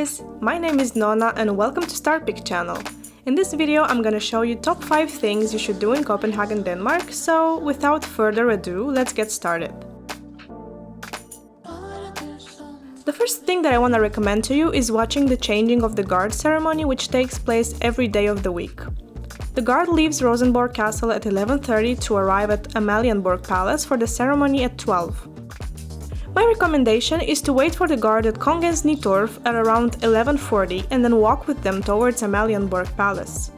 guys, my name is Nona and welcome to StarPick channel. In this video I'm gonna show you top 5 things you should do in Copenhagen, Denmark, so without further ado, let's get started. The first thing that I want to recommend to you is watching the changing of the guard ceremony, which takes place every day of the week. The guard leaves Rosenborg Castle at 11:30 to arrive at Amalienborg Palace for the ceremony at 12. My recommendation is to wait for the guard at Kongens Nytorv at around 11:40 and then walk with them towards Amalienborg Palace.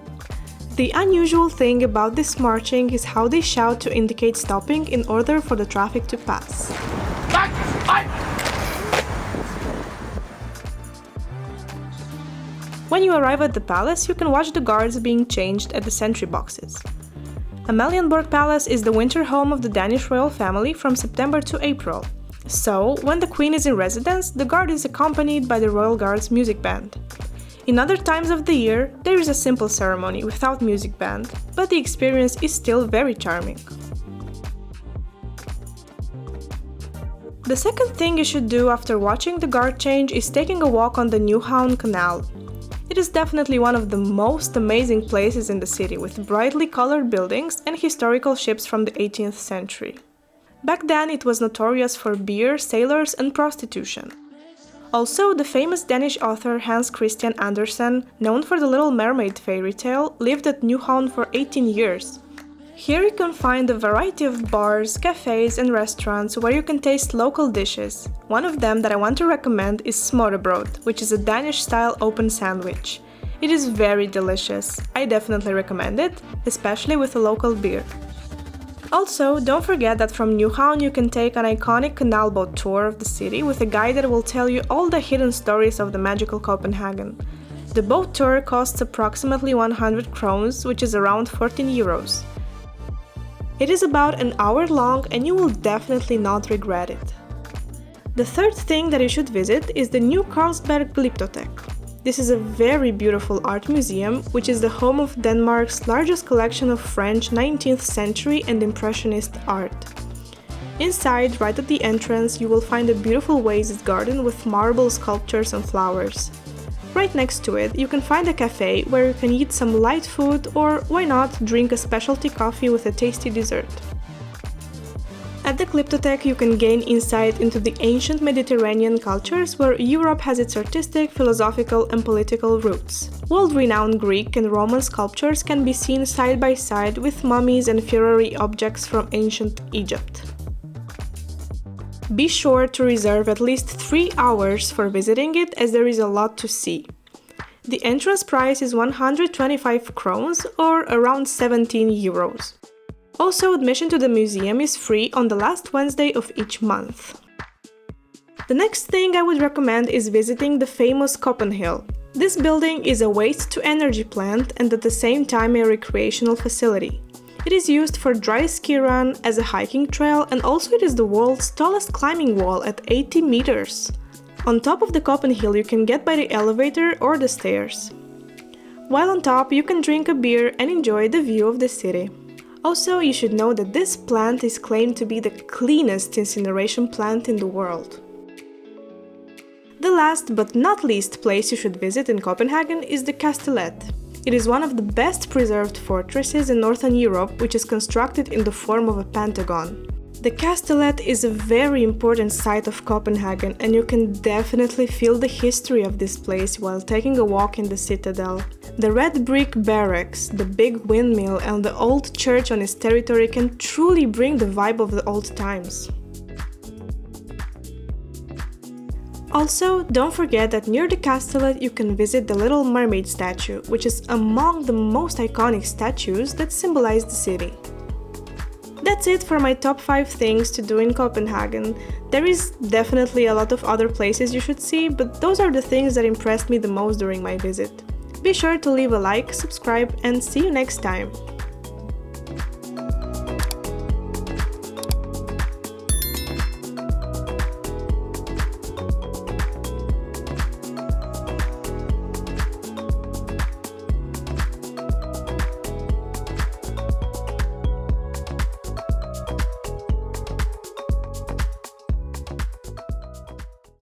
The unusual thing about this marching is how they shout to indicate stopping in order for the traffic to pass. When you arrive at the palace, you can watch the guards being changed at the sentry boxes. Amalienborg Palace is the winter home of the Danish royal family from September to April. So, when the queen is in residence, the guard is accompanied by the royal guard's music band. In other times of the year, there is a simple ceremony without music band, but the experience is still very charming. The second thing you should do after watching the guard change is taking a walk on the Nyhavn canal. It is definitely one of the most amazing places in the city, with brightly colored buildings and historical ships from the 18th century. Back then it was notorious for beer, sailors and prostitution. Also, the famous Danish author Hans Christian Andersen, known for the Little Mermaid fairy tale, lived at Nyhavn for 18 years. Here you can find a variety of bars, cafes and restaurants where you can taste local dishes. One of them that I want to recommend is smørrebrød, which is a Danish-style open sandwich. It is very delicious. I definitely recommend it, especially with a local beer. Also, don't forget that from Nyhavn you can take an iconic canal boat tour of the city with a guide that will tell you all the hidden stories of the magical Copenhagen. The boat tour costs approximately 100 krones, which is around 14 euros. It is about an hour long and you will definitely not regret it. The third thing that you should visit is the new Carlsberg Glyptotek. This is a very beautiful art museum, which is the home of Denmark's largest collection of French 19th century and Impressionist art. Inside, right at the entrance, you will find a beautiful oasis garden with marble sculptures and flowers. Right next to it, you can find a cafe where you can eat some light food or, why not, drink a specialty coffee with a tasty dessert. At the Glyptotek you can gain insight into the ancient Mediterranean cultures where Europe has its artistic, philosophical and political roots. World-renowned Greek and Roman sculptures can be seen side by side with mummies and funerary objects from ancient Egypt. Be sure to reserve at least 3 hours for visiting it, as there is a lot to see. The entrance price is 125 krones or around 17 euros. Also, admission to the museum is free on the last Wednesday of each month. The next thing I would recommend is visiting the famous CopenHill. This building is a waste-to-energy plant and at the same time a recreational facility. It is used for dry ski run, as a hiking trail, and also it is the world's tallest climbing wall at 80 meters. On top of the CopenHill you can get by the elevator or the stairs. While on top you can drink a beer and enjoy the view of the city. Also, you should know that this plant is claimed to be the cleanest incineration plant in the world. The last but not least place you should visit in Copenhagen is the Kastellet. It is one of the best preserved fortresses in Northern Europe, which is constructed in the form of a pentagon. The Kastellet is a very important site of Copenhagen and you can definitely feel the history of this place while taking a walk in the citadel. The red brick barracks, the big windmill and the old church on its territory can truly bring the vibe of the old times. Also, don't forget that near the Kastellet you can visit the Little Mermaid statue, which is among the most iconic statues that symbolize the city. That's it for my top 5 things to do in Copenhagen. There is definitely a lot of other places you should see, but those are the things that impressed me the most during my visit. Be sure to leave a like, subscribe and see you next time!